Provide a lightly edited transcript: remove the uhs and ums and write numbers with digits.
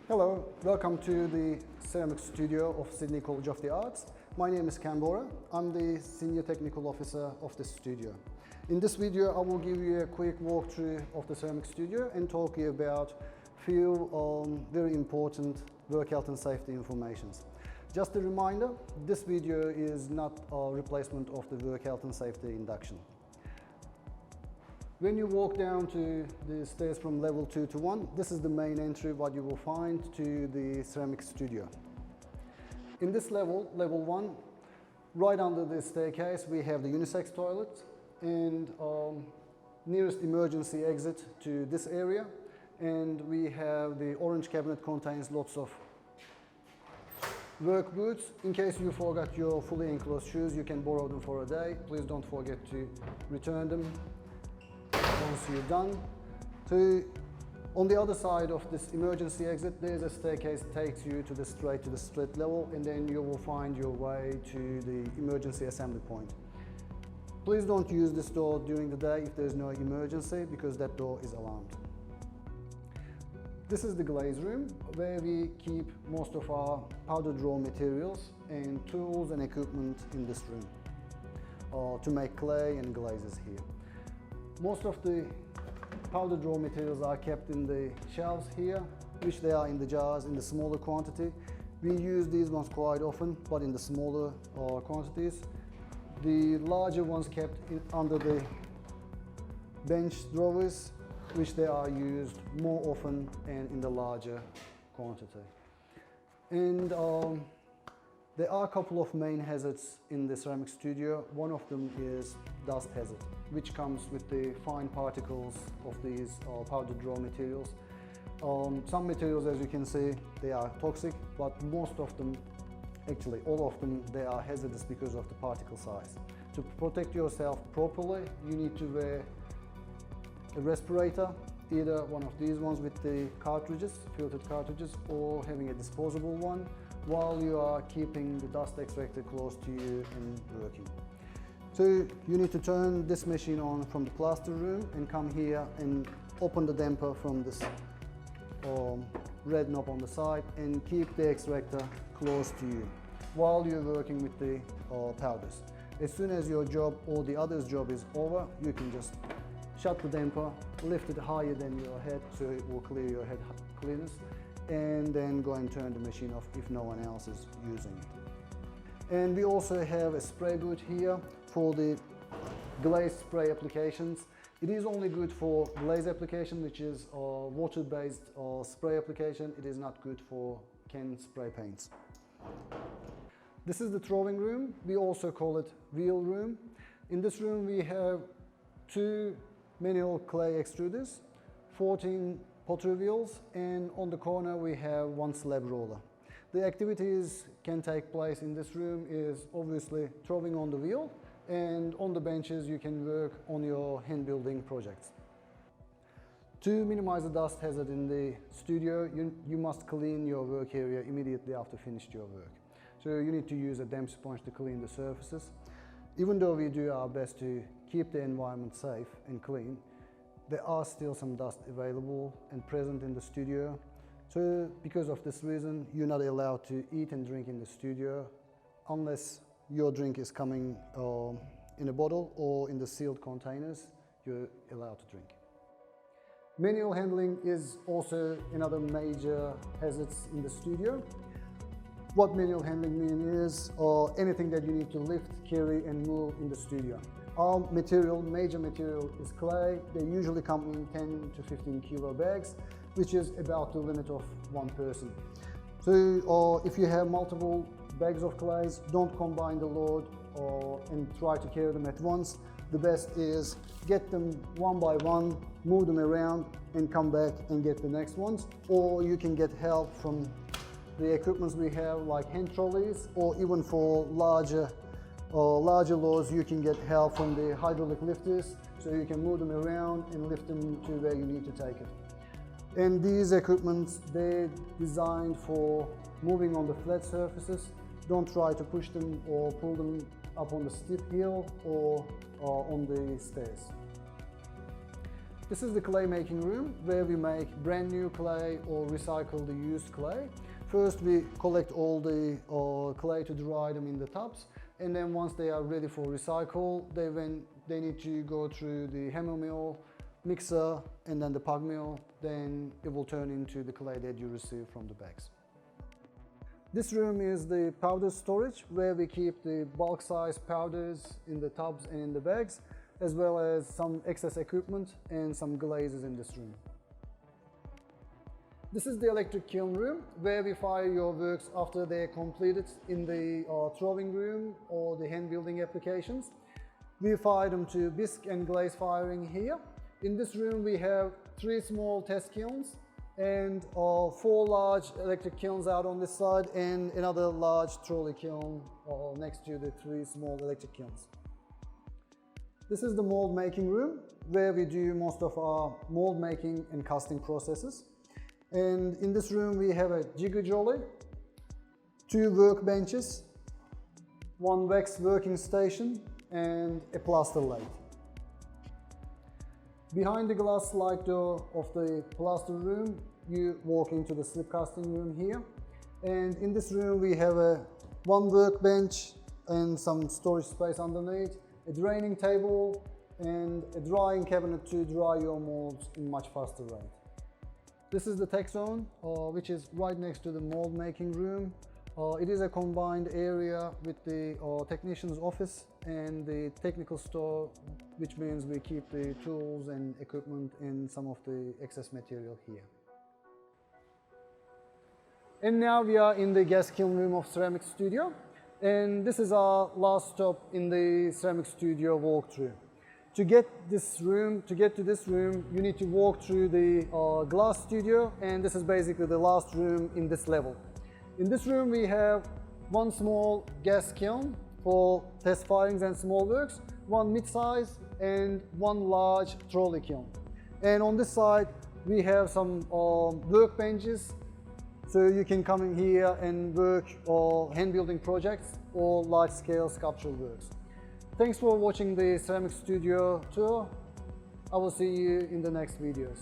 Hello, welcome to the ceramics studio of Sydney College of the Arts. My name is Canbora. I'm the Senior Technical Officer of the studio. In this video, I will give you a quick walkthrough of the ceramics studio and talk to you about few very important work health and safety informations. Just a reminder, this video is not a replacement of the work health and safety induction. When you walk down to the stairs from level 2 to 1, this is the main entry what you will find to the ceramics studio. In this level, level 1, right under the staircase we have the unisex toilet and nearest emergency exit to this area, and we have the orange cabinet contains lots of work boots. In case you forgot your fully enclosed shoes, you can borrow them for a day. Please don't forget to return them once you're done. So on the other side of this emergency exit, there's a staircase that takes you to the street level, and then you will find your way to the emergency assembly point. Please don't use this door during the day if there's no emergency, because that door is alarmed. This is the glaze room where we keep most of our powder draw materials and tools and equipment in this room to make clay and glazes here. Most of the powder draw materials are kept in the shelves here, which they are in the jars in the smaller quantity. We use these ones quite often, but in the smaller quantities. The larger ones kept under the bench drawers, which they are used more often and in the larger quantity. And there are a couple of main hazards in the ceramic studio. One of them is dust hazard, which comes with the fine particles of these powder draw materials. Some materials, as you can see, they are toxic, but most of them, actually all of them, they are hazardous because of the particle size. To protect yourself properly, you need to wear a respirator, either one of these ones with the cartridges, filtered cartridges, or having a disposable one, while you are keeping the dust extractor close to you and working. So you need to turn this machine on from the plaster room and come here and open the damper from this red knob on the side and keep the extractor close to you while you're working with the powders. As soon as your job or the other's job is over, you can just shut the damper, lift it higher than your head so it will clear your head clearance, and then go and turn the machine off if no one else is using it. And we also have a spray boot here for the glaze spray applications. It is only good for glaze application, which is water-based spray application. It is not good for can spray paints. This is the throwing room. We also call it wheel room. In this room we have 2 manual clay extruders, 14 pottery wheels, and on the corner we have 1 slab roller. The activities can take place in this room is obviously throwing on the wheel, and on the benches you can work on your hand building projects. To minimize the dust hazard in the studio, you must clean your work area immediately after finished your work. So you need to use a damp sponge to clean the surfaces. Even though we do our best to keep the environment safe and clean, there are still some dust available and present in the studio. So because of this reason, you're not allowed to eat and drink in the studio unless your drink is coming in a bottle or in the sealed containers, you're allowed to drink. Manual handling is also another major hazard in the studio. What manual handling means is anything that you need to lift, carry and move in the studio. Our major material is clay. They usually come in 10 to 15 kilo bags, which is about the limit of one person. So if you have multiple bags of clays, don't combine the load and try to carry them at once. The best is get them one by one, move them around and come back and get the next ones. Or you can get help from the equipments we have, like hand trolleys, or even for larger loads you can get help from the hydraulic lifters, so you can move them around and lift them to where you need to take it. And these equipments, they're designed for moving on the flat surfaces. Don't try to push them or pull them up on the steep hill or on the stairs. This is the clay making room where we make brand new clay or recycle the used clay. First we collect all the clay to dry them in the tubs, and then once they are ready for recycle, they need to go through the hammer mill, mixer, and then the pug mill. Then it will turn into the clay that you receive from the bags. This room is the powder storage, where we keep the bulk size powders in the tubs and in the bags, as well as some excess equipment and some glazes in this room. This is the electric kiln room, where we fire your works after they're completed in the throwing room or the hand building applications. We fire them to bisque and glaze firing here. In this room we have 3 small test kilns and 4 large electric kilns out on this side, and another large trolley kiln next to the 3 small electric kilns. This is the mold making room, where we do most of our mold making and casting processes. And in this room we have a jigger jolly, 2 workbenches, 1 wax working station, and a plaster lathe. Behind the glass slide door of the plaster room, you walk into the slip casting room here. And in this room we have 1 workbench and some storage space underneath, a draining table, and a drying cabinet to dry your molds in much faster rate. This is the tech zone, which is right next to the mold making room. It is a combined area with the technician's office and the technical store, which means we keep the tools and equipment and some of the excess material here. And now we are in the gas kiln room of Ceramic Studio, and this is our last stop in the Ceramic Studio walkthrough. To get to this room, you need to walk through the glass studio, and this is basically the last room in this level. In this room we have 1 small gas kiln for test firings and small works, 1 mid-size, and 1 large trolley kiln. And on this side we have some workbenches, so you can come in here and work hand building projects or large-scale sculptural works. Thanks for watching the Ceramic Studio tour. I will see you in the next videos.